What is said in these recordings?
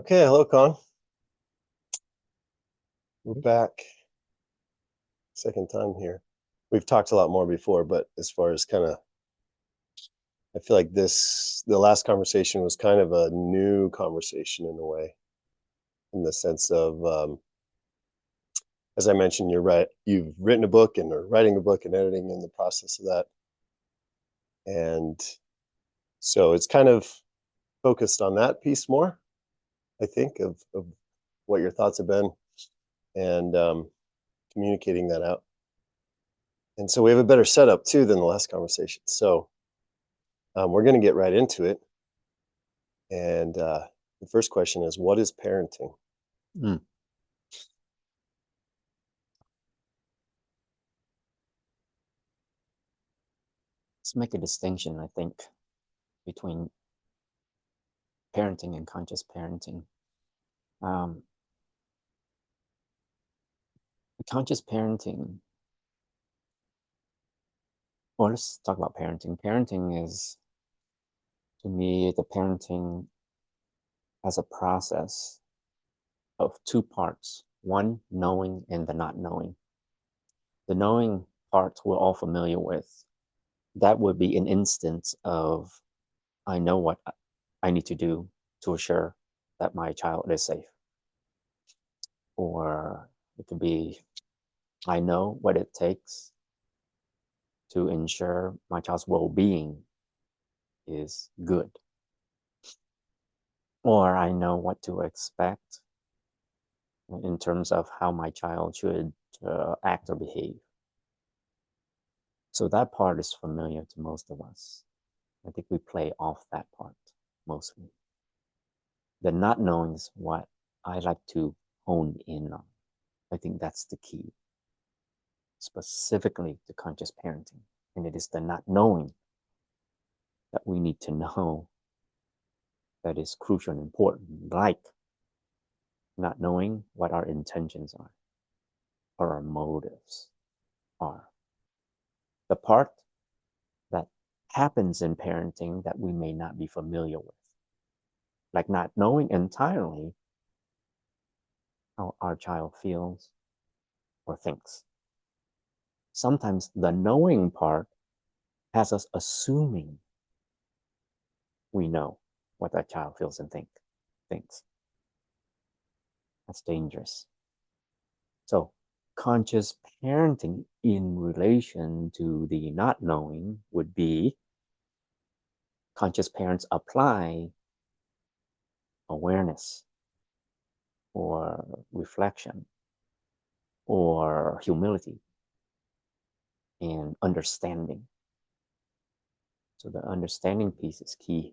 Okay, hello, Con. We're back. Second time here. We've talked a lot more before, but as far as I feel like the last conversation was kind of a new conversation in a way, in the sense of, as I mentioned, you've written a book and are writing a book and editing in the process of that. And so it's kind of focused on that piece more, I think, of what your thoughts have been and communicating that out. And so we have a better setup too than the last conversation. So we're going to get right into it. And the first question is, what is parenting? Mm. Let's make a distinction, I think, between parenting and conscious parenting. Um, Conscious parenting, well, let's talk about parenting. Parenting is, to me, the parenting as a process of two parts. One, knowing, and the not knowing. The knowing part we're all familiar with. That would be an instance of, I know what I need to do to assure that my child is safe. Or it could be, I know what it takes to ensure my child's well-being is good. Or I know what to expect in terms of how my child should act or behave. So that part is familiar to most of us. I think we play off that part mostly. The not knowing is what I like to hone in on. I think that's the key, specifically to conscious parenting. And it is the not knowing that we need to know that is crucial and important, like not knowing what our intentions are or our motives are. The part that happens in parenting that we may not be familiar with, like not knowing entirely how our child feels or thinks. Sometimes the knowing part has us assuming we know what that child feels and thinks. That's dangerous. So conscious parenting in relation to the not knowing would be conscious parents apply awareness or reflection or humility and understanding. So the understanding piece is key.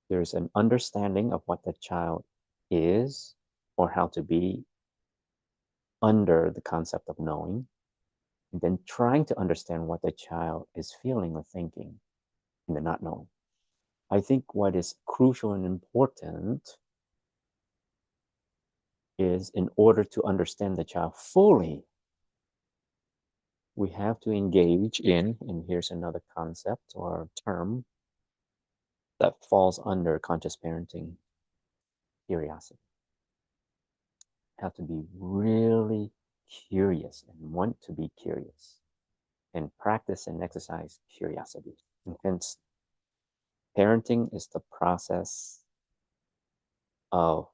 There's an understanding of what the child is or how to be under the concept of knowing, and then trying to understand what the child is feeling or thinking in the not knowing. I think what is crucial and important is, in order to understand the child fully, we have to engage in, and here's another concept or term that falls under conscious parenting, curiosity. Have to be really curious and want to be curious and practice and exercise curiosity. And hence, parenting is the process of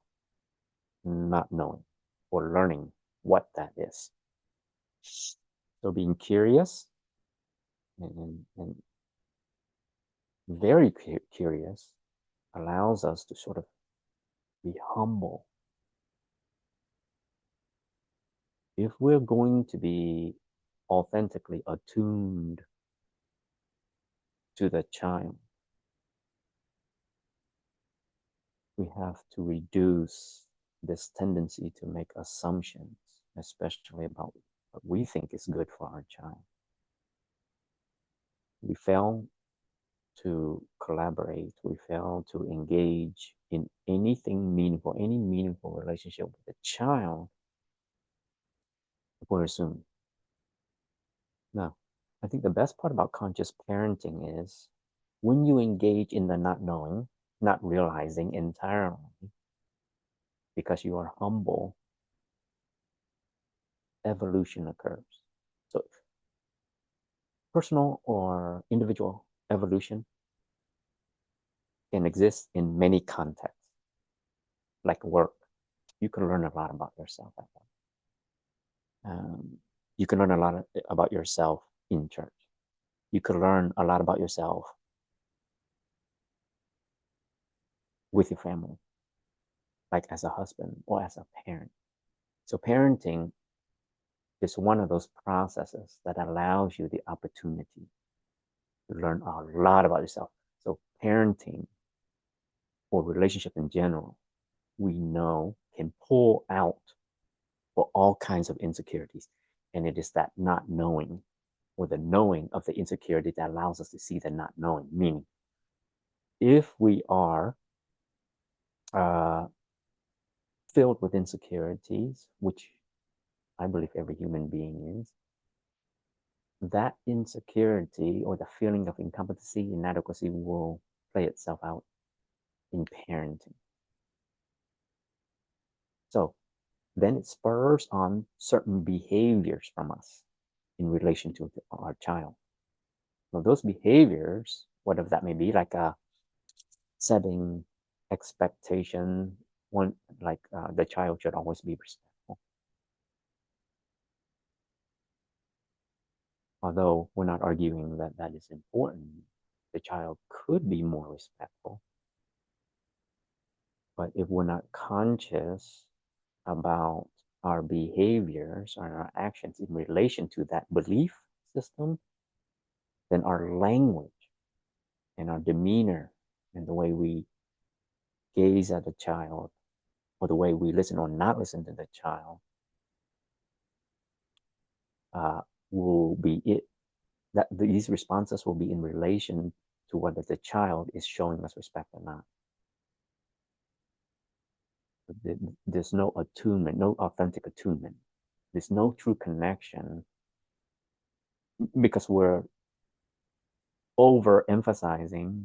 not knowing or learning what that is. So being curious and very curious allows us to sort of be humble. If we're going to be authentically attuned to the child, we have to reduce this tendency to make assumptions, especially about what we think is good for our child. We fail to collaborate, we fail to engage in anything meaningful, any meaningful relationship with the child, we're assuming. Now, I think the best part about conscious parenting is when you engage in the not knowing, not realizing entirely, because you are humble, evolution occurs. So personal or individual evolution can exist in many contexts, like work. You can learn a lot about yourself at work. You can learn a lot about yourself in church. You can learn a lot about yourself with your family, like as a husband or as a parent. So parenting is one of those processes that allows you the opportunity to learn a lot about yourself. So parenting or relationship in general, we know can pull out for all kinds of insecurities. And it is that not knowing or the knowing of the insecurity that allows us to see the not knowing. Meaning, if we are uh, filled with insecurities, which I believe every human being is, that insecurity or the feeling of incompetency, inadequacy will play itself out in parenting. So then it spurs on certain behaviors from us in relation to our child. So those behaviors, whatever that may be, like setting expectation, one like the child should always be respectful. Although we're not arguing that that is important, the child could be more respectful. But if we're not conscious about our behaviors or our actions in relation to that belief system, then our language and our demeanor and the way we gaze at the child or the way we listen or not listen to the child will be it. That these responses will be in relation to whether the child is showing us respect or not. There's no attunement, no authentic attunement. There's no true connection because we're overemphasizing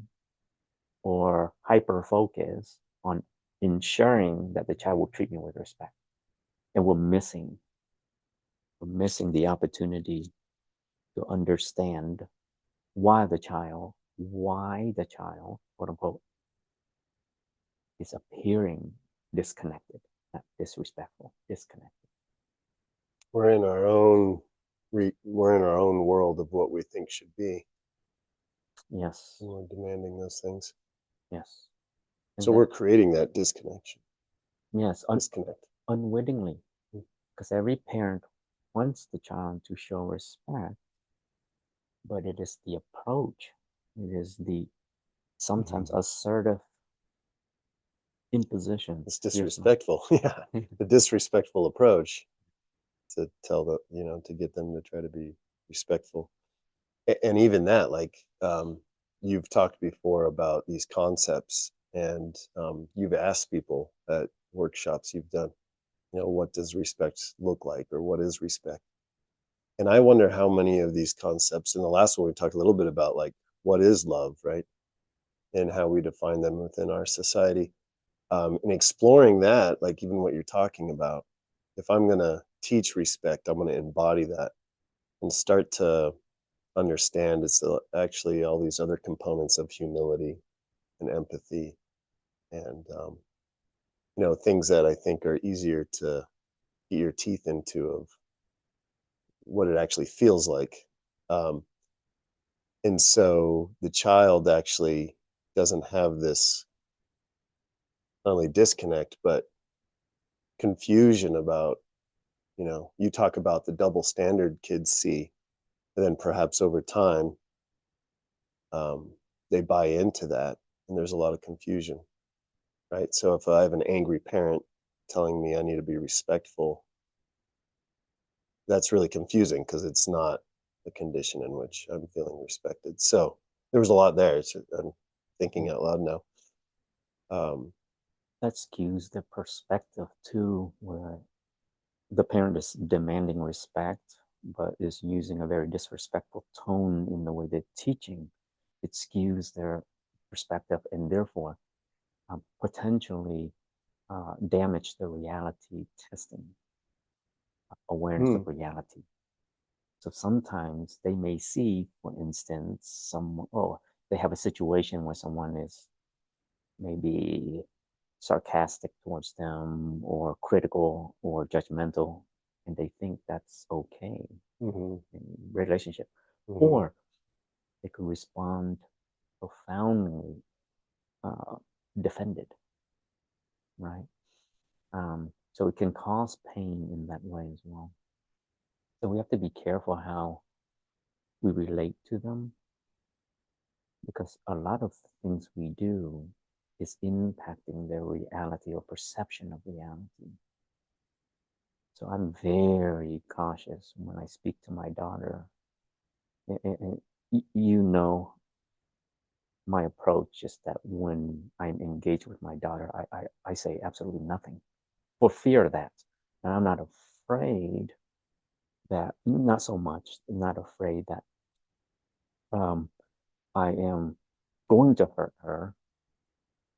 or hyper focus on ensuring that the child will treat me with respect. And we're missing the opportunity to understand why the child, quote unquote, is appearing disconnected, not disrespectful, disconnected. We're in our own we're in our own world of what we think should be. Yes. And we're demanding those things. Yes. So we're creating that disconnection. Yes, disconnect. Unwittingly, because every parent wants the child to show respect, but it is the approach, it is the sometimes assertive imposition. It's disrespectful. Yeah, the disrespectful approach to tell the to get them to try to be respectful. And even that, like, you've talked before about these concepts, and you've asked people at workshops you've done, what does respect look like, or what is respect? And I wonder how many of these concepts, in the last one we talked a little bit about, like, what is love, right? And how we define them within our society. And exploring that, like even what you're talking about, if I'm going to teach respect, I'm going to embody that and start to understand it's actually all these other components of humility and empathy, and things that I think are easier to get your teeth into, of what it actually feels like. um, and so the child actually doesn't have this, not only disconnect, but confusion about, you talk about the double standard kids see, and then perhaps over time, they buy into that, and there's a lot of confusion, right? So if I have an angry parent telling me I need to be respectful, that's really confusing because it's not the condition in which I'm feeling respected. So there was a lot there. I'm thinking out loud now. That skews the perspective too, where the parent is demanding respect, but is using a very disrespectful tone in the way they're teaching. It skews their perspective, and therefore potentially damage the reality testing, awareness of Mm, reality. So sometimes they may see, for instance, they have a situation where someone is maybe sarcastic towards them or critical or judgmental, and they think that's okay mhm, in relationship. mhm, Or they could respond profoundly uh, defended, right? So it can cause pain in that way as well. So we have to be careful how we relate to them because a lot of things we do is impacting their reality or perception of reality. So I'm very cautious when I speak to my daughter. And you know, my approach is that when I'm engaged with my daughter, I say absolutely nothing for fear of that. And I'm not afraid that, not so much, not afraid that um, I am going to hurt her,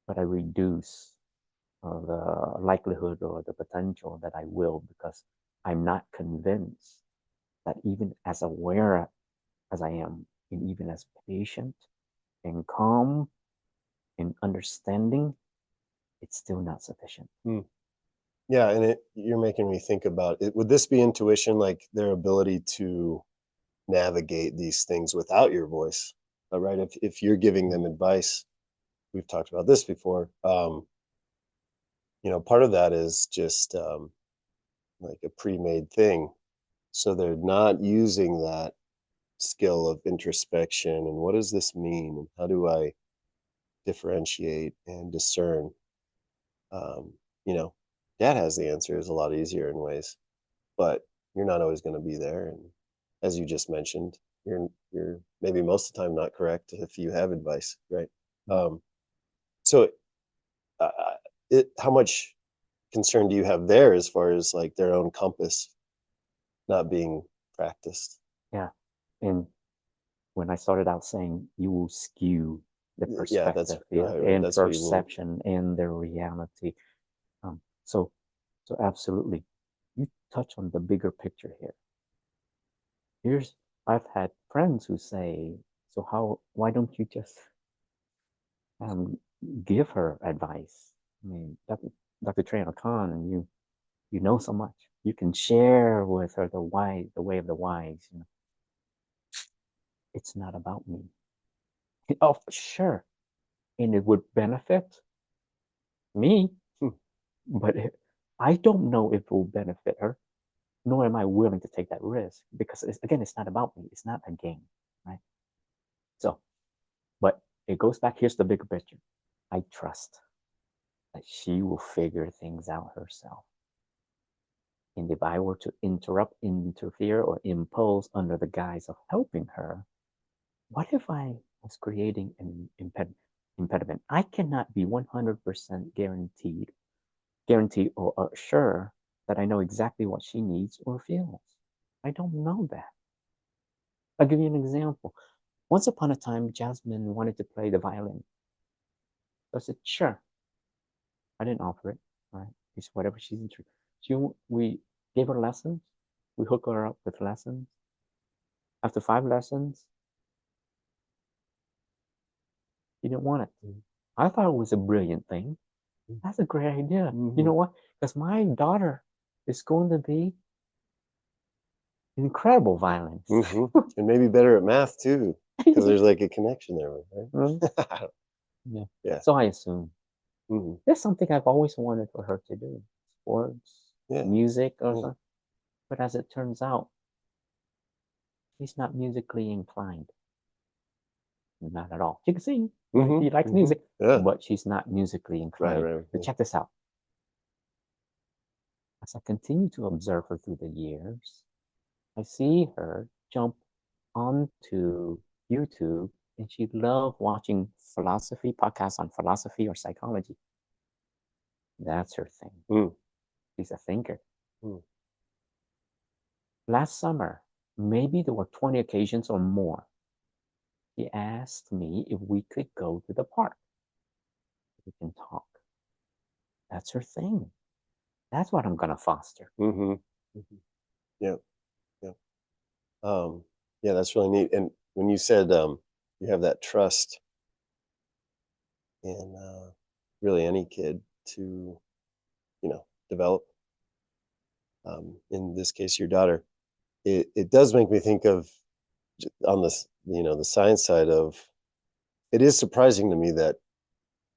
but I reduce the likelihood or the potential that I will because I'm not convinced that even as aware as I am, and even as patient and calm and understanding, it's still not sufficient. mm. Yeah, and you're making me think about it. Would this be intuition, like their ability to navigate these things without your voice? Right? If you're giving them advice, we've talked about this before. Part of that is just like a pre-made thing, so they're not using that skill of introspection and what does this mean and how do I differentiate and discern. Um, you know, Dad has the answer is a lot easier in ways, but you're not always going to be there. And as you just mentioned, you're maybe most of the time not correct if you have advice, right? Um, so, uh, how much concern do you have there as far as like their own compass not being practiced? Yeah. And when I started out saying you will skew the Yeah, that's perspective, right, right. and That's what you mean. perception and the reality. Um, so, so absolutely, you touch on the bigger picture here. I've had friends who say, so why don't you just um, give her advice? I mean, Dr. Trainer Khan, you know so much. You can share with her the way of the wise. It's not about me. Oh, sure, and it would benefit me, Hmm. but I don't know if it will benefit her, nor am I willing to take that risk because again, it's not about me. It's not a game, right? So, but it goes back. Here's the bigger picture. I trust that she will figure things out herself. And if I were to interrupt, interfere, or impose under the guise of helping her, what if I was creating an impediment? I cannot be 100% guarantee or sure that I know exactly what she needs or feels. I don't know that. I'll give you an example. Once upon a time, Jasmine wanted to play the violin. So I said, sure. I didn't offer it. Right? It's whatever she's interested. We gave her lessons. We hook her up with lessons. After 5 lessons, she didn't want it. I thought it was a brilliant thing. That's a great idea. You Mm-hmm. know what? Because my daughter is going to be an incredible violinist. Mm-hmm. And maybe better at math too, because there's like a connection there, right? Yeah. Yeah. So I assume Hmm. there's something I've always wanted for her to do, sports, Yeah. music, or Yeah. something. But as it turns out, she's not musically inclined. Not at all. She can sing, right? Hmm. She likes Hmm. music, Yeah. but she's not musically Right. inclined. Right. But Yeah. check this out. As I continue to observe her through the years, I see her jump onto YouTube and she loved watching philosophy podcasts on philosophy or psychology. That's her thing. Mm. She's a thinker. Mm. Last summer, maybe there were 20 occasions or more. She asked me if we could go to the park. We can talk. That's her thing. That's what I'm gonna foster. Mm-hmm. Mm-hmm. Yeah. Yeah. Yeah, that's really neat. And when you said you have that trust in really any kid to, develop, in this case, your daughter, it does make me think of on this, the science side of it is surprising to me that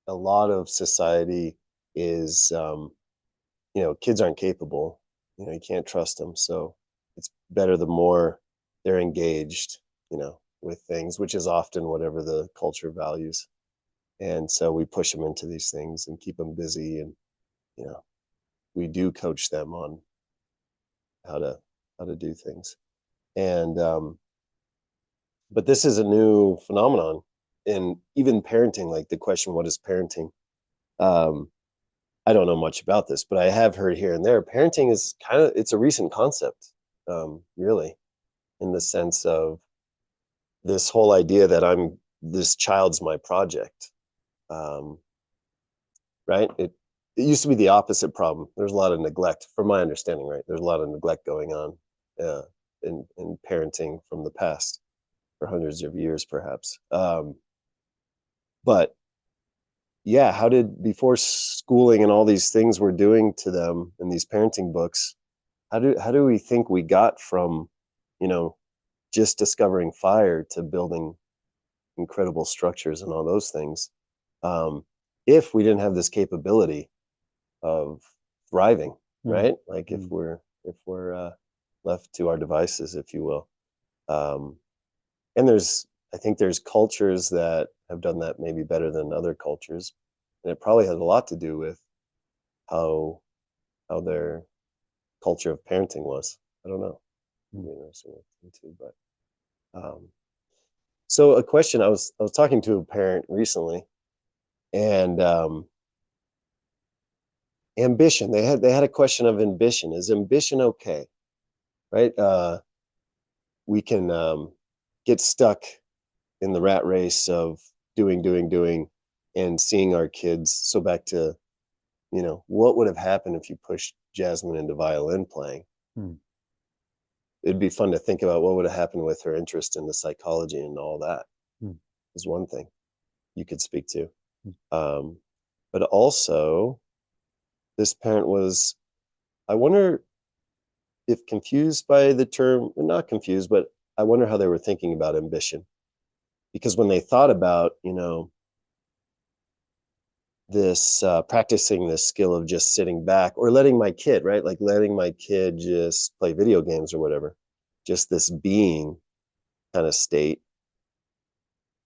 a lot of society is, kids aren't capable. You can't trust them. So it's better the more they're engaged, with things, which is often whatever the culture values. And so we push them into these things and keep them busy. And, you know, we do coach them on how to, do things. And, but this is a new phenomenon in even parenting, like the question, what is parenting? Um, I don't know much about this, but I have heard here and there, parenting is it's a recent concept, really, in the sense of this whole idea that this child's my project. Um, right? It used to be the opposite problem. There's a lot of neglect, from my understanding, right? There's a lot of neglect going on uh, in parenting from the past for hundreds of years, perhaps. But yeah, how did before schooling and all these things we're doing to them in these parenting books? How do we think we got from, you know, just discovering fire to building incredible structures and all those things? Um, if we didn't have this capability of thriving, right? Like if Mm. we're left to our devices, if you will. Um, and I think there's cultures that have done that maybe better than other cultures, and it probably has a lot to do with how their culture of parenting was. I don't know. Mm. Interesting too, but so a question, I was talking to a parent recently, and ambition. They had a question of ambition. Is ambition okay? Right? We can get stuck in the rat race of doing, and seeing our kids. So back to, what would have happened if you pushed Jasmine into violin playing? Mm. It'd be fun to think about what would have happened with her interest in the psychology and all that. Mm. Is one thing you could speak to. Mm. Um, but also, this parent was, I wonder if confused by the term, not confused, but I wonder how they were thinking about ambition. Because when they thought about, this practicing this skill of just sitting back or letting my kid, right? Like letting my kid just play video games or whatever, just this being kind of state.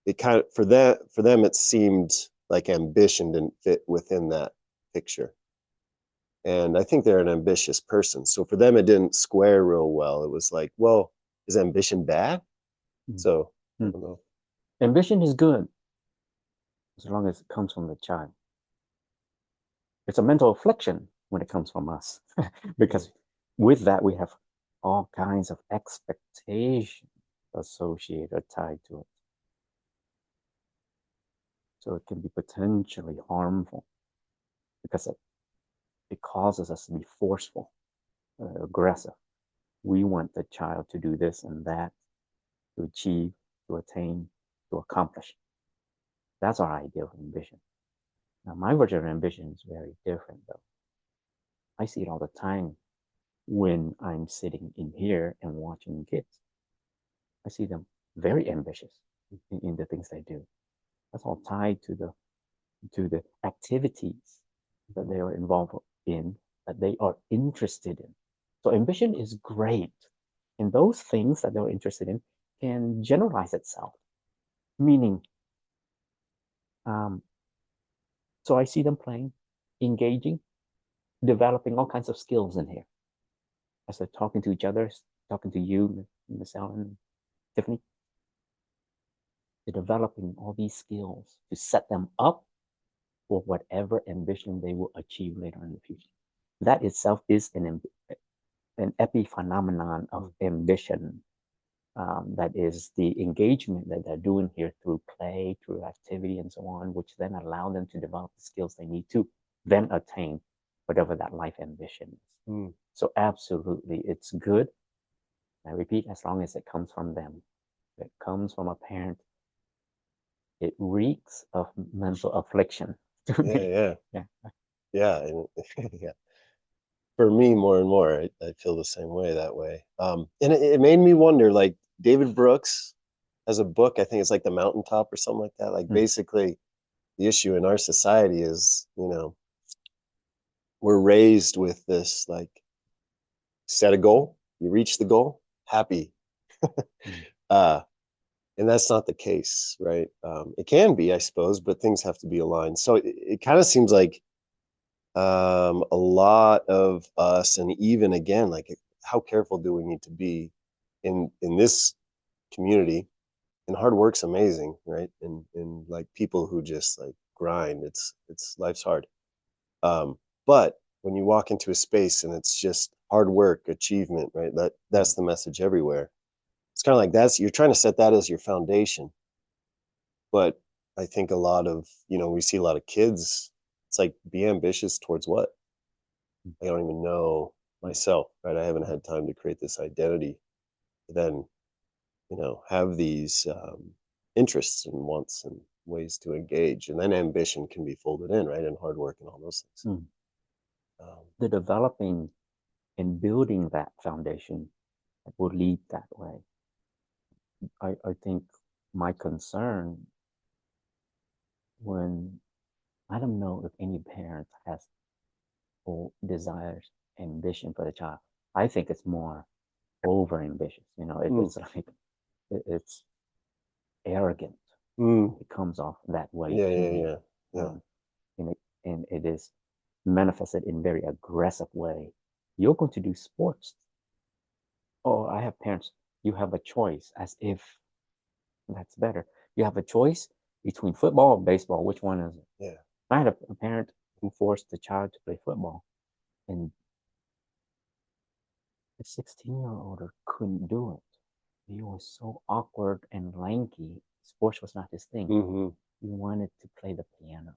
It kind of, for them, it seemed like ambition didn't fit within that picture. And I think they're an ambitious person. So for them, it didn't square real well. It was like, well, is ambition bad? Mm. So I Mm. don't know. Ambition is good as long as it comes from the child. It's a mental affliction when it comes from us, because with that we have all kinds of expectations associated, tied to it. So it can be potentially harmful because it causes us to be forceful, aggressive. We want the child to do this and that, to achieve, to attain, to accomplish. That's our idea of ambition. Now, my version of ambition is very different, though. I see it all the time when I'm sitting in here and watching kids. I see them very ambitious in the things they do. That's all tied to the activities that they are involved in, that they are interested in. So ambition is great. And those things that they're interested in can generalize itself. Meaning, um, so I see them playing, engaging, developing all kinds of skills in here. As they're talking to each other, talking to you, Miss Ellen, Tiffany, they're developing all these skills to set them up for whatever ambition they will achieve later in the future. That itself is an epiphenomenon of ambition. That is the engagement that they're doing here through play, through activity, and so on, which then allow them to develop the skills they need to then attain whatever that life ambition is. Mm. So absolutely, it's good. I repeat, as long as it comes from them. If it comes from a parent, it reeks of mental affliction to Yeah, me. yeah, Yeah. yeah, and yeah. For me, more and more, I feel the same way that way. And it made me wonder, like David Brooks has a book, I think it's like The Mountaintop or something like that. Like Mm. basically the issue in our society is, we're raised with this like set a goal, you reach the goal, happy. Mm. uh, and that's not the case, right? It can be, I suppose, but things have to be aligned. So it kind of seems like a lot of us, and even again, like how careful do we need to be in this community? And hard work's amazing, right? And like people who just like grind, it's life's hard. But when you walk into a space and it's just hard work, achievement, right? That's the message everywhere. It's kind of like that's you're trying to set that as your foundation. But I think a lot of, we see a lot of kids, it's like be ambitious towards what? I don't even know myself, right? I haven't had time to create this identity. Then, have these interests and wants and ways to engage. And then ambition can be folded in, right? And hard work and all those things. Mm. Um, The developing and building that foundation will lead that way. I think my concern when I don't know if any parent has full desires, ambition for the child. I think it's more over ambitious. mm, It's like it's arrogant. mm, It comes off that way yeah, to yeah, me, yeah, yeah. um, and it is manifested in very aggressive way. You're going to do sports. Oh, I have parents. You have a choice, as if that's better. You have a choice between football or baseball. Which one is it? Yeah. I had a parent who forced the child to play football, and the 16-year-old couldn't do it. He was so awkward and lanky. Sports was not his thing. Hmm. He wanted to play the piano,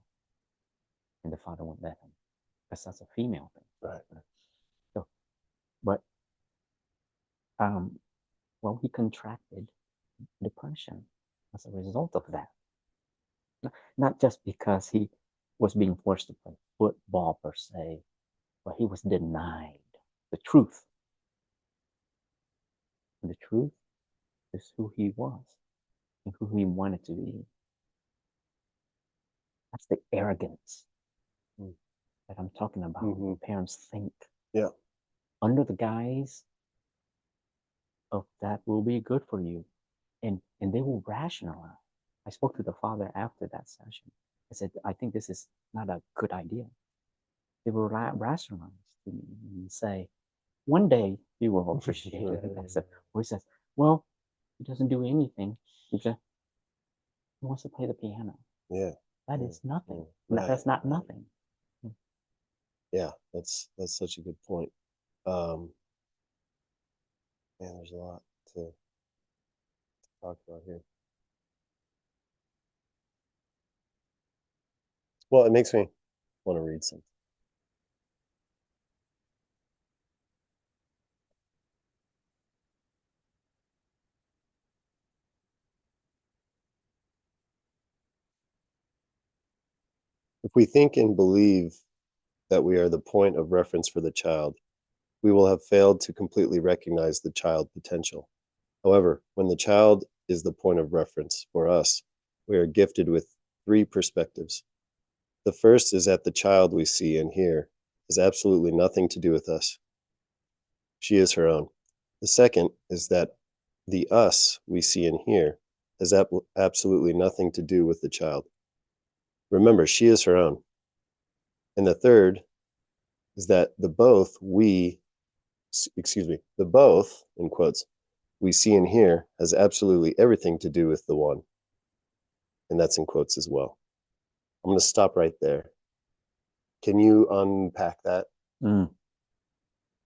and the father wouldn't let him because that's a female thing. Right. So, but well, he contracted depression as a result of that. Not just because he was being forced to play football per se, but he was denied the truth. And the truth is who he was and who he wanted to be. That's the arrogance that I'm talking about. Mm-hmm. Parents think Yeah. under the guise of that will be good for you. And they will rationalize. I spoke to the father after that session. I said, I think this is not a good idea. They will rationalize to me and say, one day he will appreciate it. I said, well, he says, well, he doesn't do anything. He wants to play the piano. Yeah. That Yeah. is nothing. Yeah. Right. That's not Right. nothing. Yeah. That's such a good point. Um, Man, there's a lot to talk about here. Well, it makes me want to read some. If we think and believe that we are the point of reference for the child, we will have failed to completely recognize the child potential. However, when the child is the point of reference for us, we are gifted with three perspectives. The first is that the child we see and hear has absolutely nothing to do with us. She is her own. The second is that the us we see and hear has absolutely nothing to do with the child. Remember, she is her own. And the third is that the both, in quotes, we see and hear has absolutely everything to do with the one. And that's in quotes as well. I'm going to stop right there. Can you unpack that? Mm.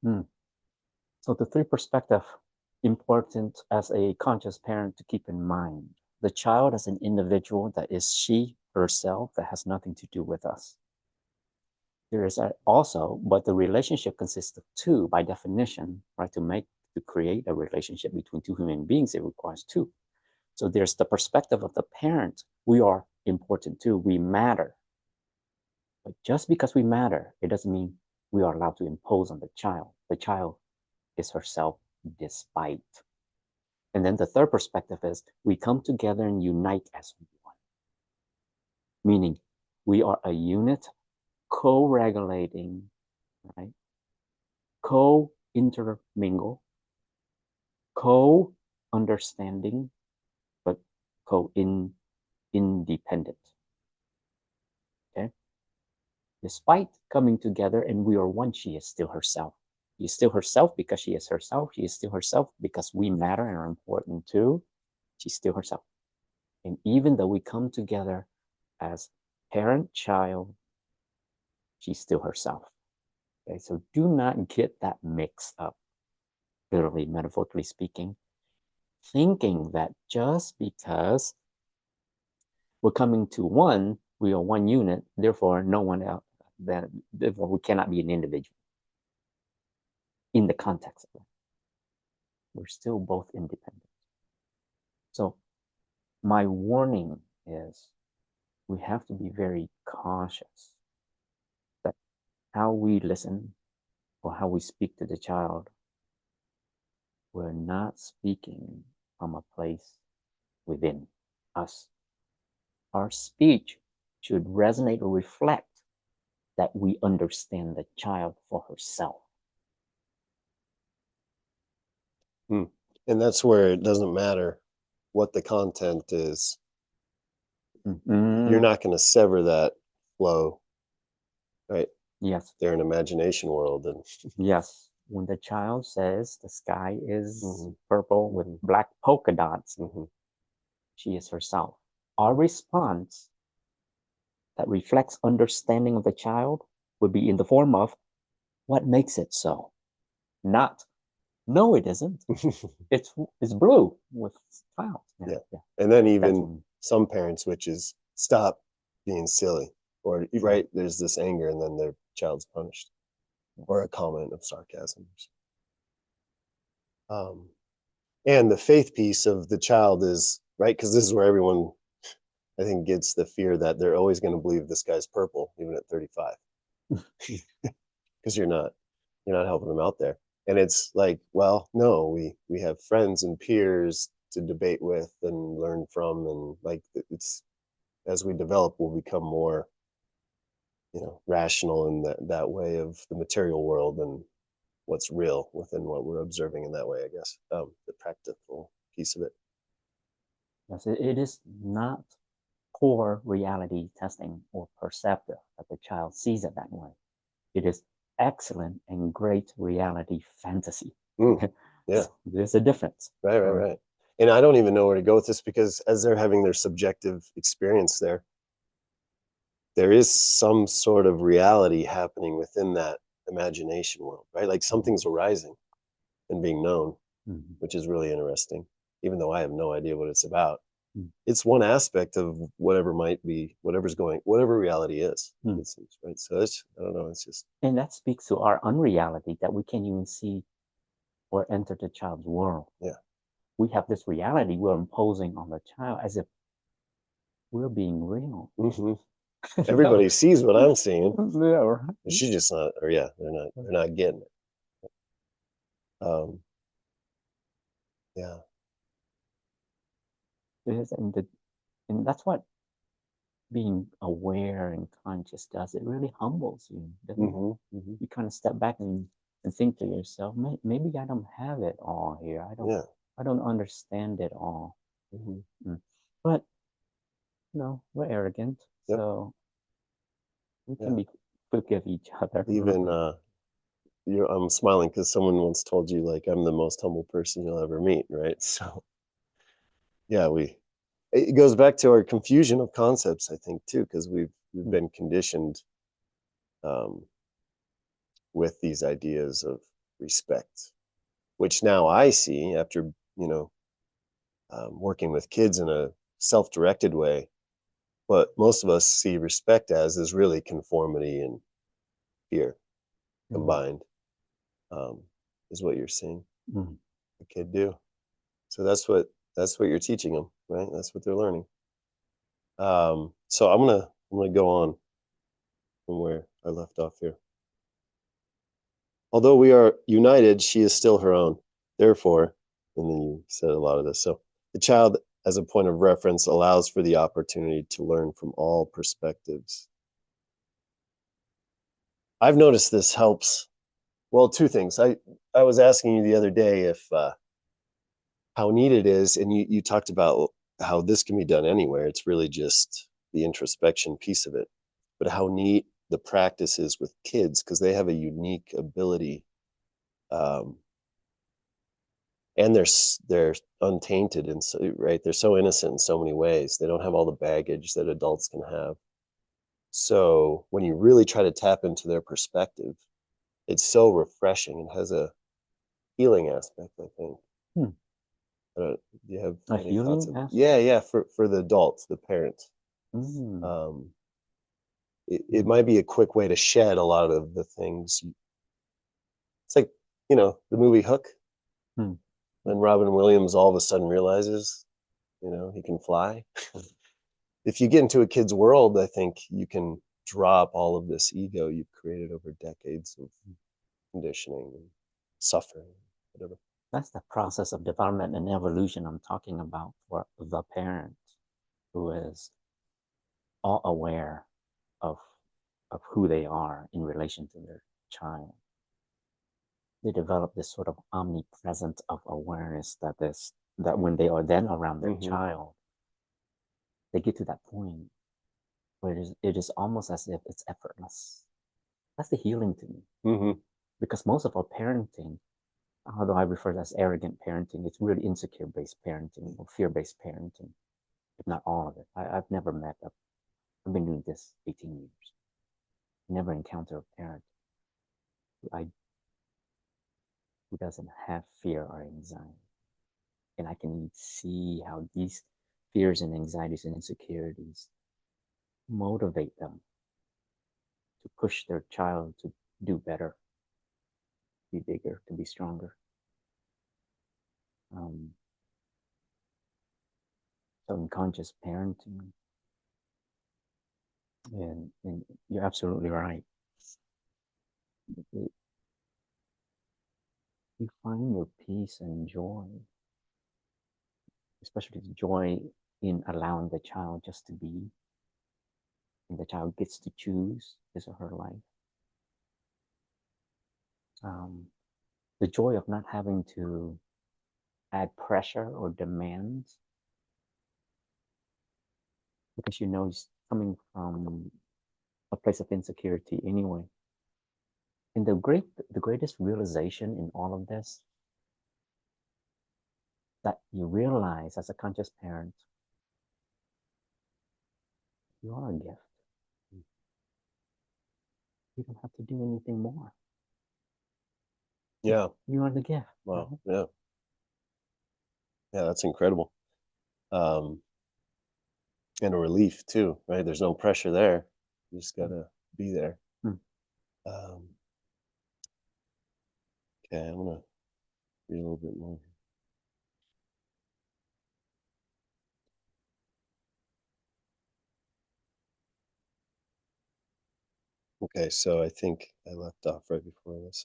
Mm. So the three perspective important as a conscious parent to keep in mind. The child as an individual that is she herself, that has nothing to do with us. There is also, but the relationship consists of two by definition, right? To create a relationship between two human beings, it requires two. So there's the perspective of the parent. We are important too. We matter. But just because we matter, it doesn't mean we are allowed to impose on the child. The child is herself despite. And then the third perspective is we come together and unite as one, meaning we are a unit co-regulating, right? Co-intermingle, co-understanding, but co-independent. Okay? Despite coming together and we are one, she is still herself. She is still herself because she is herself. She is still herself because we matter and are important too. She's still herself. And even though we come together as parent, child, she's still herself. Okay, so do not get that mixed up, literally, metaphorically speaking, thinking that just because we're coming to one, we are one unit, therefore no one else, then therefore we cannot be an individual in the context of it. We're still both independent. So my warning is we have to be very cautious that how we listen or how we speak to the child, we're not speaking from a place within us. Our speech should resonate or reflect that we understand the child for herself. And that's where it doesn't matter what the content is. You're not going to sever that flow, right? Yes. They're an imagination world. And yes. When the child says the sky is purple with black polka dots, she is herself. Our response that reflects understanding of the child would be in the form of what makes it so, not no, it isn't. it's blue with clouds. Yeah. And then even some parents, which is stop being silly, or right, there's this anger, and then their child's punished, or a comment of sarcasm. And the faith piece of the child is right, because this is where everyone, I think, gets the fear that they're always going to believe this guy's purple, even at 35, because you're not helping them out there. And it's like, well, no, we have friends and peers to debate with and learn from, and like it's as we develop, we'll become more, rational in that way of the material world and what's real within what we're observing in that way, I guess. The practical piece of it. Yes, it is not core reality testing or perceptive that the child sees it that way. It is excellent and great reality fantasy. Yeah. So there's a difference. Right. And I don't even know where to go with this, because as they're having their subjective experience there is some sort of reality happening within that imagination world, right? Like something's arising and being known, which is really interesting, even though I have no idea what it's about. It's one aspect of whatever might be, whatever reality is. It seems, right? So I don't know, it's just. And that speaks to our unreality, that we can't even see or enter the child's world. Yeah. We have this reality we're imposing on the child as if we're being real. Everybody sees what I'm seeing. Yeah, right. She's just not, or yeah, they're not getting it. Yeah. And that's what being aware and conscious does. It really humbles you, doesn't it? You kind of step back and think to yourself, maybe I don't have it all here. I don't understand it all. But we're arrogant, so we can forgive each other. Even I'm smiling because someone once told you, like, I'm the most humble person you'll ever meet, right? So yeah, it goes back to our confusion of concepts, I think, too, because we've been conditioned with these ideas of respect which now I see after, working with kids in a self-directed way. What most of us see respect as is really conformity and fear Mm, combined, um, is what you're seeing mm. a kid do. So that's what you're teaching them, right? That's what they're learning. So I'm gonna go on from where I left off here. Although we are united, she is still her own. Therefore, and then you said a lot of this. So the child, as a point of reference, allows for the opportunity to learn from all perspectives. I've noticed this helps. Well, two things. I was asking you the other day if how neat it is, and you talked about how this can be done anywhere. It's really just the introspection piece of it, but how neat the practice is with kids because they have a unique ability, um, and they're untainted and so right. They're so innocent in so many ways. They don't have all the baggage that adults can have. So when you really try to tap into their perspective, it's so refreshing and has a healing aspect, I think. Hmm. Do you have A any thoughts healing of aspect? yeah, for the adults, the parents. Mm, Um, it mm, might be a quick way to shed a lot of the things. It's like, the movie Hook, mm, mm. when Robin Williams all of a sudden realizes, he can fly. If you get into a kid's world, I think you can drop all of this ego you've created over decades of conditioning and suffering, whatever. That's the process of development and evolution I'm talking about for the parent who is all aware of of who they are in relation to their child. They develop this sort of omnipresent of awareness that when they are then around their Hmm. child, they get to that point where it is almost as if it's effortless. That's the healing to me. Hmm. Because most of our parenting, although I refer to as arrogant parenting, it's really insecure based parenting or fear based parenting, if not all of it. I've never met a, I've been doing this 18 years. Never encountered a parent who, who doesn't have fear or anxiety. And I can see how these fears and anxieties and insecurities motivate them to push their child to do better, be bigger, to be stronger. Um, so unconscious parenting, and you're absolutely right. You find your peace and joy, especially the joy in allowing the child just to be, and the child gets to choose his or her life. Um, the joy of not having to add pressure or demands because you know it's coming from a place of insecurity anyway. And the greatest realization in all of this that you realize as a conscious parent, you are a gift. You don't have to do anything more. Yeah. You are the gift, Wow. right? Yeah. Yeah. That's incredible. Um, and a relief too, right? There's no pressure there. You just gotta be there. Mm. Um, okay, I'm gonna read a little bit more. Okay, so I think I left off right before this.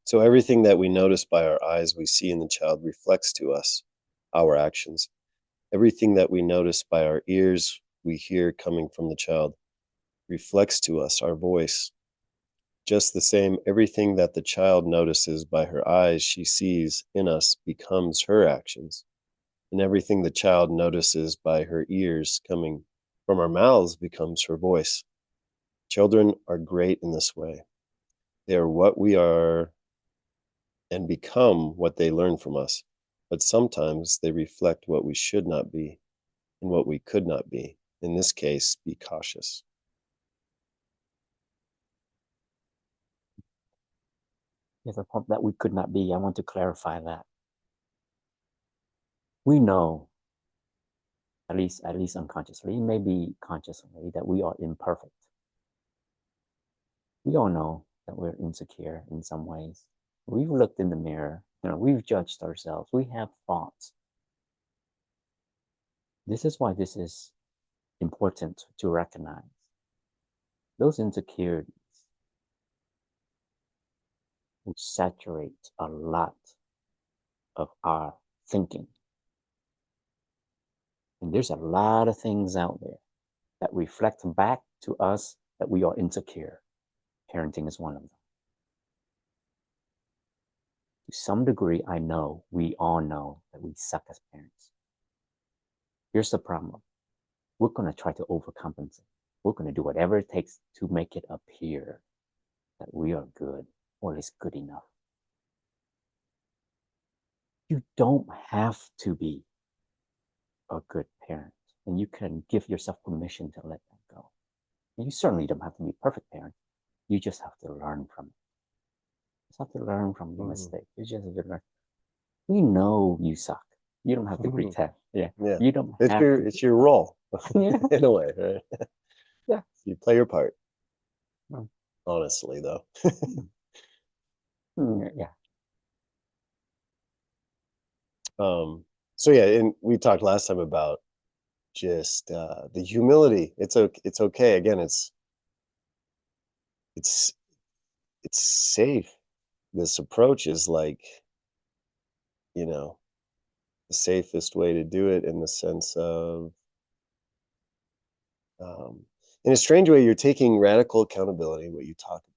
So everything that we notice by our eyes, we see in the child reflects to us our actions. Everything that we notice by our ears, we hear coming from the child, reflects to us our voice. Just the same, everything that the child notices by her eyes, she sees in us becomes her actions. And everything the child notices by her ears coming from our mouths becomes her voice. Children are great in this way. They are what we are and become what they learn from us. But sometimes they reflect what we should not be and what we could not be. In this case, be cautious. There's a point that we could not be. I want to clarify that. We know, at least unconsciously, maybe consciously, that we are imperfect. We all know that we're insecure in some ways. We've looked in the mirror, we've judged ourselves, we have thoughts. This is why this is important to recognize. Those insecurities will saturate a lot of our thinking. And there's a lot of things out there that reflect back to us that we are insecure. Parenting is one of them. To some degree, I know, we all know that we suck as parents. Here's the problem. We're going to try to overcompensate. We're going to do whatever it takes to make it appear that we are good, or at least good enough. You don't have to be a good parent, and you can give yourself permission to let that go. And you certainly don't have to be a perfect parent. You just have to learn from it. You just have to learn from the mistake. You just have to learn. We know you suck. You don't have to pretend. Yeah. You don't have to. It's your role Yeah. in a way, right? Yeah. You play your part. Mm. Honestly, though. Yeah. So yeah, and we talked last time about just the humility. It's okay. Again, it's safe. This approach is like, the safest way to do it in the sense of, um, in a strange way, you're taking radical accountability, what you talk about.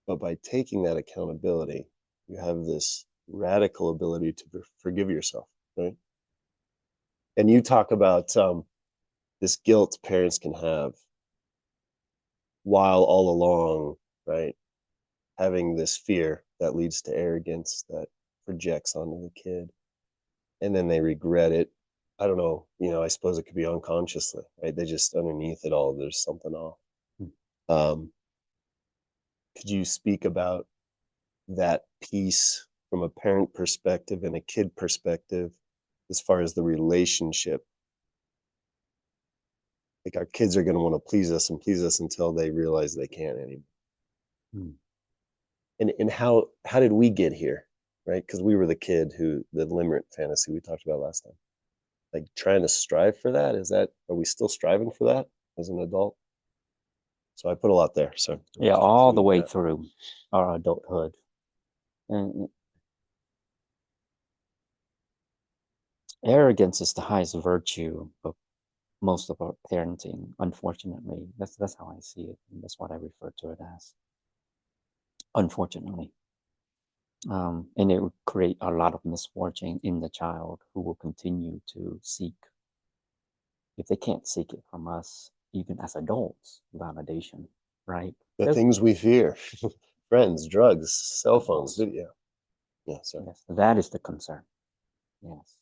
But by taking that accountability, you have this radical ability to forgive yourself, right? And you talk about this guilt parents can have while all along, right, having this fear that leads to arrogance that projects onto the kid, and then they regret it. I don't know, I suppose it could be unconsciously, right? They just underneath it all, there's something off. Um, could you speak about that piece from a parent perspective and a kid perspective as far as the relationship? Like our kids are going to want to please us and please us until they realize they can't anymore. Mm. And how did we get here, right? Because we were the kid who the limit fantasy we talked about last time. Like trying to strive for that. Are we still striving for that as an adult? So I put a lot there. So Yeah, all the way through our adulthood. And arrogance is the highest virtue of most of our parenting, unfortunately. That's how I see it. And that's what I refer to it as. Unfortunately. And it would create a lot of misfortune in the child who will continue to seek, if they can't seek it from us, even as adults, validation, right? The things we fear, friends, drugs, cell phones, video. Yeah, sorry. Yes, that is the concern. Yes.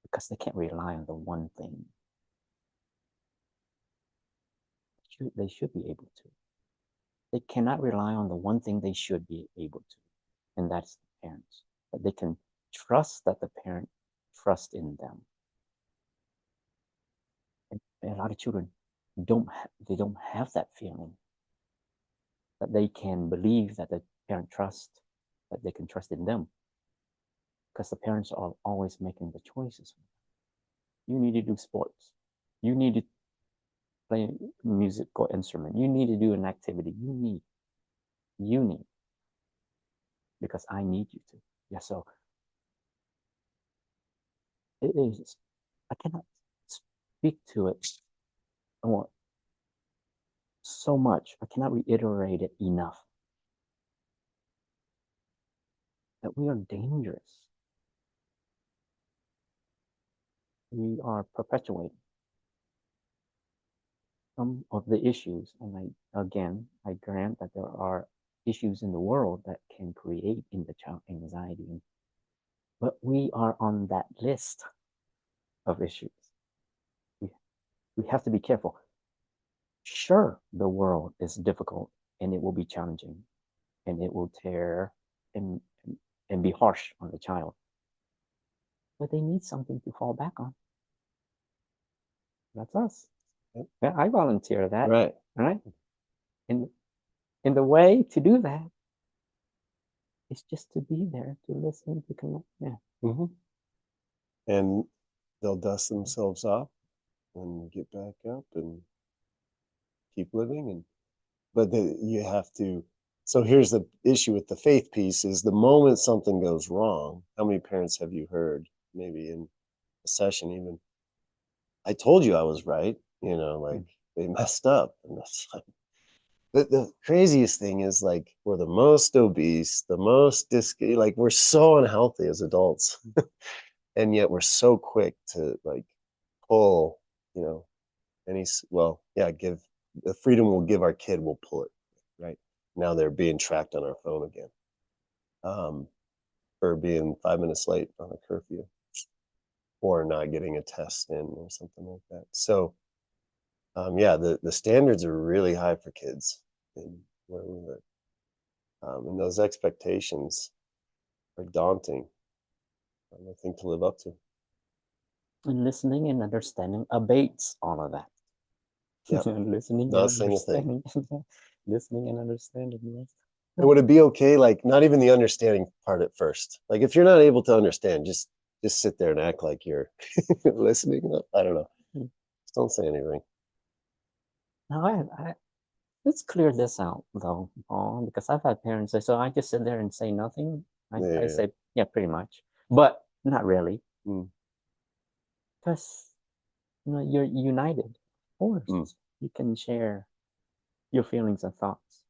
Because they can't rely on the one thing. They should be able to. They cannot rely on the one thing they should be able to, and that's the parents. That they can trust that the parent trusts in them. And a lot of children they don't have that feeling that they can believe that the parent trusts, that they can trust in them, because the parents are always making the choices. You need to do sports. You need to play a musical instrument. You need to do an activity. You need, because I need you to. Yeah, so it is, I cannot speak to it so much. I cannot reiterate it enough that we are dangerous. We are perpetuating some of the issues. And I grant that there are issues in the world that can create in the child anxiety. But we are on that list of issues. We have to be careful. Sure, the world is difficult and it will be challenging. and it will tear and and be harsh on the child. But they need something to fall back on. That's us. Yep. Yeah, I volunteer that. Right. Right. And in the way to do that is just to be there, to listen, to connect. Yeah. Mm-hmm. And they'll dust themselves off and get back up and keep living. And but you have to. So here's the issue with the faith piece: is the moment something goes wrong. How many parents have you heard, maybe in a session, even, I told you I was right. Like they messed up, and that's like the craziest thing is, like, we're the most obese, the most like we're so unhealthy as adults, and yet we're so quick to like pull, you know, well, yeah, give the freedom we'll give our kid, we'll pull it right now. They're being tracked on our phone again, um, for being 5 minutes late on a curfew or not getting a test in or something like that. So, yeah, the standards are really high for kids in where we live, and those expectations are daunting, I think, to live up to. And listening and understanding abates all of that. Yeah, Listening and not saying a thing. understanding. Listening and understanding, yes. And would it be okay, like, not even the understanding part at first? Like, if you're not able to understand, just sit there and act like you're listening. I don't know. Mm. Just don't say anything. Now, let's clear this out though, Paul, because I've had parents say, so I just sit there and say nothing. I Yeah. say, yeah, pretty much, but not really, Mm, because you're united. Of course, mm, you can share your feelings and thoughts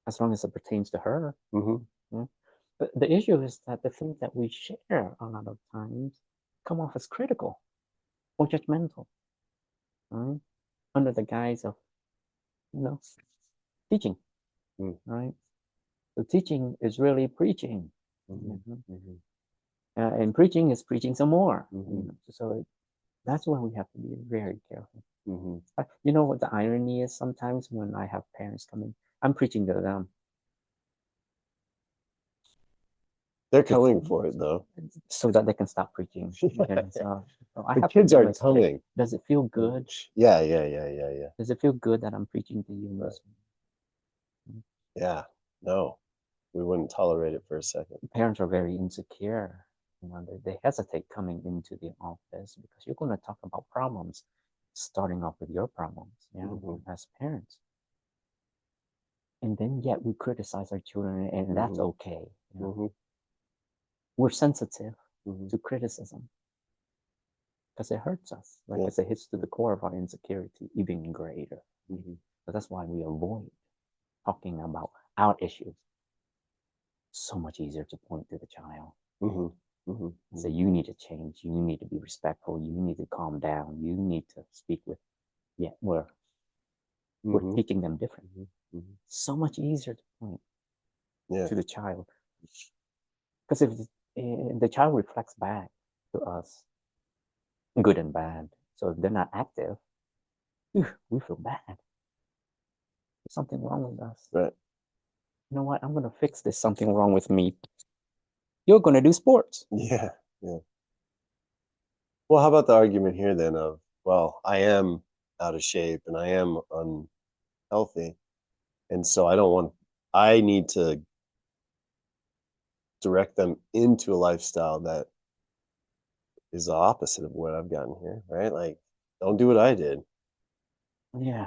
as long as it pertains to her. mm-hmm. Yeah? But the issue is that the things that we share a lot of times come off as critical or judgmental, right? Under the guise of, you know, teaching, Mm, right? So teaching is really preaching. mm-hmm. Mhm. Mm-hmm. And preaching is preaching some more. Mm-hmm. So that's why we have to be very careful. Mm-hmm. You know what the irony is sometimes when I have parents come in, I'm preaching to them. They're coming for it, though. So that they can stop preaching. Yeah, Okay, yeah. so I The have to kids are realize, hey, coming. does it feel good? Yeah, yeah, yeah, yeah, yeah. Does it feel good that I'm preaching to you? Right. Yeah. No, we wouldn't tolerate it for a second. Parents are very insecure. They hesitate coming into the office because you're going to talk about problems, starting off with your problems, Mm-hmm. as parents. And then yet we criticize our children, and that's Mm-hmm. okay. Mm-hmm. We're sensitive Mm-hmm. to criticism because it hurts us. Like Yeah. I said, it hits to the core of our insecurity even greater. Mm-hmm. So that's why we avoid talking about our issues. So much easier to point to the child. Mm-hmm. Mm-hmm. Say, you need to change. You need to be respectful. You need to calm down. You need to speak with. Yeah, we're Mm-hmm. teaching them different. Mm-hmm. Mm-hmm. So much easier to point Yeah. to the child because if the child reflects back to us, good and bad. So if they're not active, we feel bad. There's something wrong with us. Right. You know what? I'm gonna fix this. Something wrong with me. You're gonna do sports. Yeah. Yeah. Well, how about the argument here then of, well, I am out of shape and I am unhealthy, and so I need to direct them into a lifestyle that is the opposite of what I've gotten here, right? Like, don't do what I did. Yeah,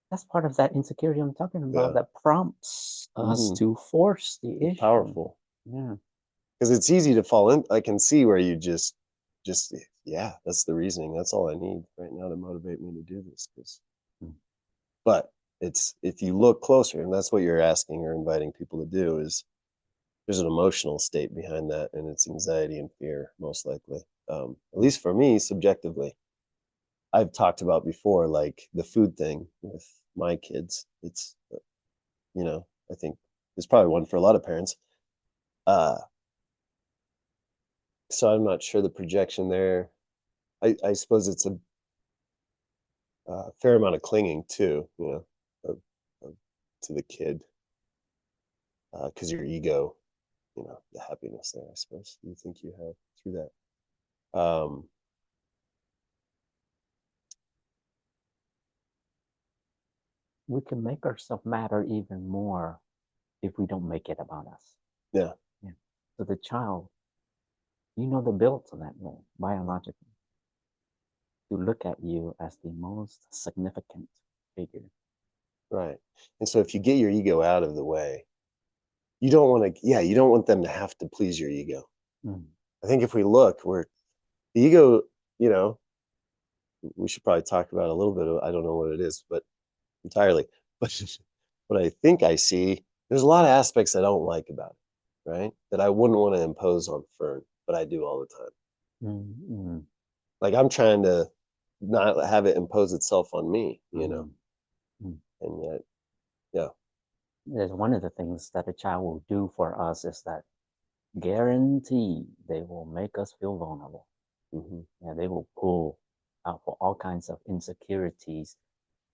that's part of that insecurity I'm talking about Yeah. that prompts us Mm-hmm. to force the It's issue. powerful Yeah. because it's easy to fall in. I can see where you just yeah, that's the reasoning. That's all I need right now to motivate me to do this. Mm. But it's, if you look closer, and that's what you're asking or inviting people to do, is there's an emotional state behind that, and it's anxiety and fear, most likely. At least for me, subjectively, I've talked about before, like the food thing with my kids. It's, I think it's probably one for a lot of parents. Uh, so I'm not sure the projection there. I suppose it's a fair amount of clinging too, of, of, to the kid. because your ego, the happiness there, I suppose you think you have through that. We can make ourselves matter even more if we don't make it about us. Yeah. Yeah. So the child, they're built that way biologically to look at you as the most significant figure. Right. And so if you get your ego out of the way, you don't want to, you don't want them to have to please your ego. Mm. I think if we look, the ego, you know, we should probably talk about a little bit of, I don't know what it is, but entirely. But what I think I see, there's a lot of aspects I don't like about it, right? That I wouldn't want to impose on Fern, but I do all the time. Mm. Like I'm trying to not have it impose itself on me, Mm. and yet, yeah. There's one of the things that a child will do for us is that guarantee they will make us feel vulnerable. Hmm. Yeah, they will pull out for all kinds of insecurities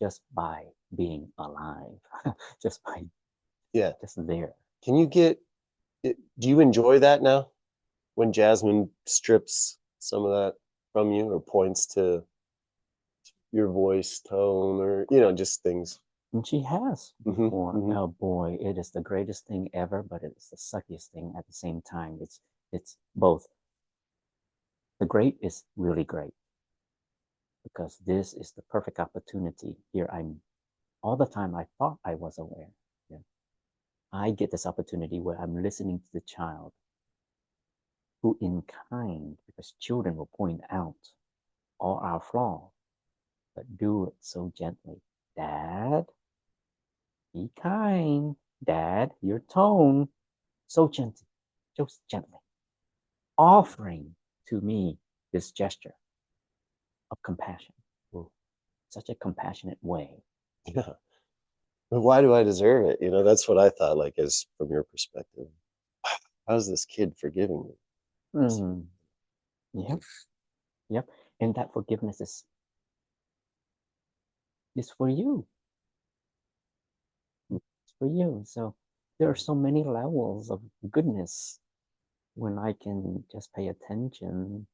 just by being alive, just by Yeah. just there. Can you get it? Do you enjoy that now when Jasmine strips some of that from you or points to your voice tone or, just things? And she has Hmm. before. Hmm. Oh boy, it is the greatest thing ever, but it's the suckiest thing at the same time. It's both. The great is really great because this is the perfect opportunity. Here I'm all the time I thought I was aware. Yeah. I get this opportunity where I'm listening to the child who in kind, because children will point out all our flaws, but do it so gently. Dad, be kind. Dad, your tone, so gentle, just gently, offering to me this gesture of compassion, Mm. such a compassionate way. Yeah. But why do I deserve it? That's what I thought, like, as from your perspective. How's this kid forgiving me? Mm, yep, yep. And that forgiveness is for you. It's for you. So there are so many levels of goodness when I can just pay attention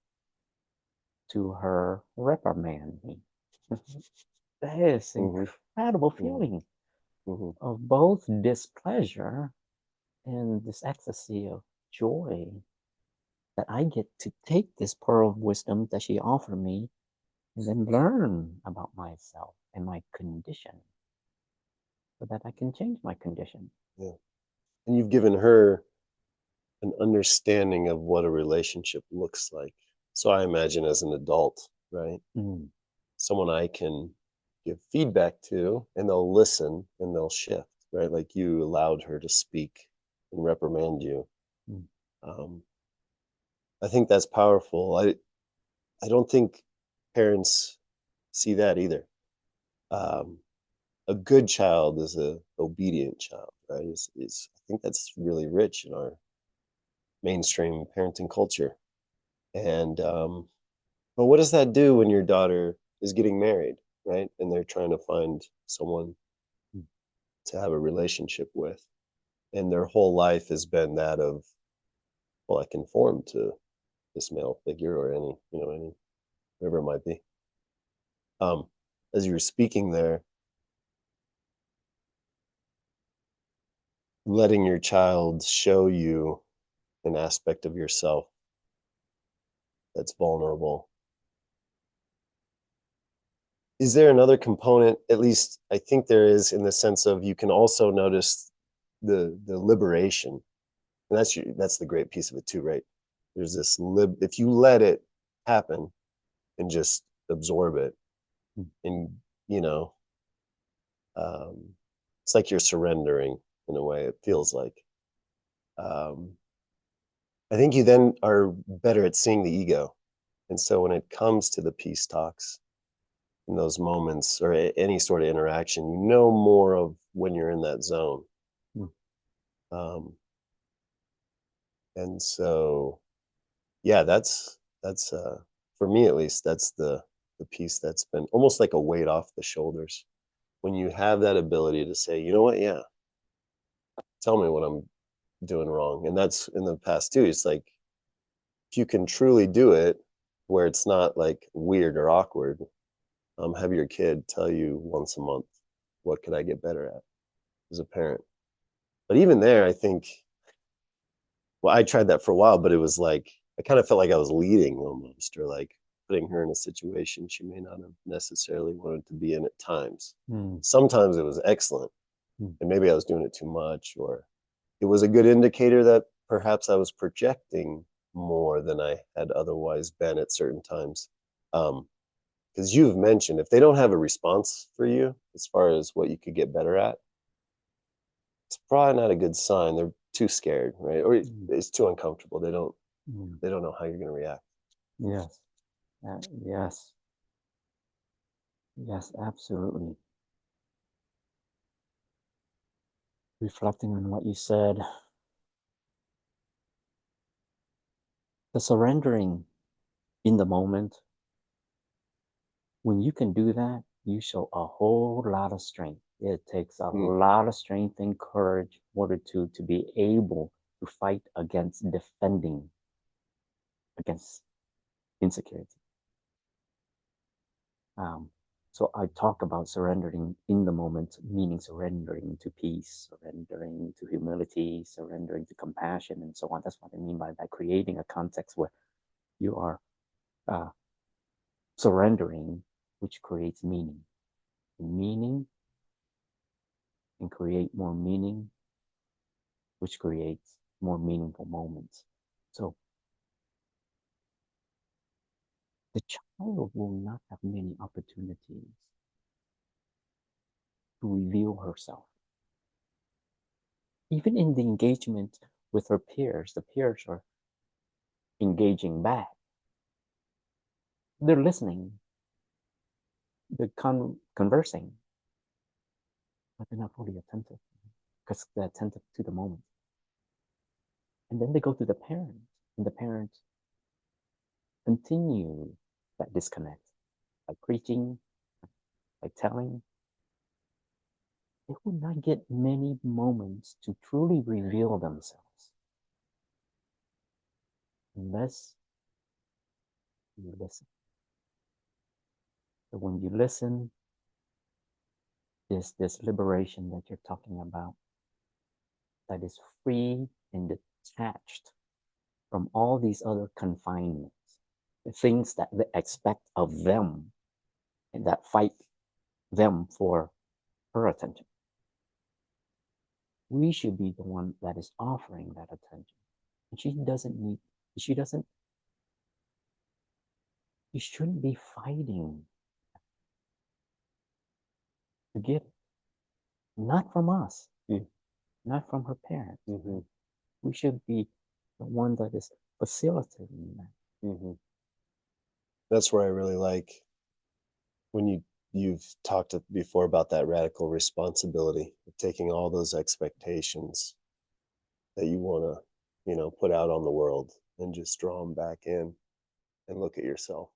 to her reprimand me. That is Hmm. incredible Hmm. feeling Hmm. of both displeasure and this ecstasy of joy that I get to take this pearl of wisdom that she offered me and then learn about myself and my condition so that I can change my condition. Yeah. And you've given her an understanding of what a relationship looks like. So I imagine as an adult, right? Mm, Someone I can give feedback to and they'll listen and they'll shift, right? Like you allowed her to speak and reprimand you. mm, Um, I think that's powerful. I don't think parents see that either. Um, a good child is a obedient child, right? Is I think that's really rich in our mainstream parenting culture. And but what does that do when your daughter is getting married, right? And they're trying to find someone mm, to have a relationship with, and their whole life has been that of, well, I conform to this male figure or any whatever it might be. Um, as you were speaking there, letting your child show you an aspect of yourself that's vulnerable. Is there another component? At least I think there is, in the sense of you can also notice the liberation, and that's the great piece of it too, right? There's this if you let it happen and just absorb it, mm, and you know, um, it's like you're surrendering in a way. It feels like. Um, I think you then are better at seeing the ego, and so when it comes to the peace talks in those moments or any sort of interaction, you know more of when you're in that zone. mm. Um, and so, yeah, that's for me at least. That's the piece that's been almost like a weight off the shoulders when you have that ability to say, you know what, yeah, tell me doing wrong. And that's in the past too. It's like if you can truly do it where it's not like weird or awkward, have your kid tell you once a month, what could I get better at as a parent? But even there, I think, well, I tried that for a while, but it was like I kind of felt like I was leading almost, or like putting her in a situation she may not have necessarily wanted to be in at times. Mm, Sometimes it was excellent, mm, and maybe I was doing it too much, or it was a good indicator that perhaps I was projecting more than I had otherwise been at certain times. Because you've mentioned if they don't have a response for you as far as what you could get better at, it's probably not a good sign. They're too scared, right? Or mm, it's too uncomfortable. mm. They don't know how you're going to react. Yes. Yes. Yes, absolutely. Reflecting on what you said, the surrendering in the moment, when you can do that, you show a whole lot of strength. It takes a Mm, lot of strength and courage in order to be able to fight against defending against insecurity. Um, so I talk about surrendering in the moment, meaning surrendering to peace, surrendering to humility, surrendering to compassion, and so on. That's what I mean by that, creating a context where you are uh, surrendering, which creates meaning. Meaning and create more meaning, which creates more meaningful moments. So the child will not have many opportunities to reveal herself. Even in the engagement with her peers, the peers are engaging back. They're listening, they're conversing, but they're not fully attentive because they're attentive to the moment. And then they go to the parent, and the parent continue that disconnect by preaching, by telling. They would not get many moments to truly reveal themselves unless you listen. But when you listen, there's this liberation that you're talking about that is free and detached from all these other confinements, the things that they expect of them and that fight them for her attention. We should be the one that is offering that attention. And she doesn't, you shouldn't be fighting to get it. Not from us, mm, not from her parents. hmm We should be the one that is facilitating that. hmm That's where I really like when you've talked before about that radical responsibility of taking all those expectations that you want to, put out on the world and just draw them back in and look at yourself.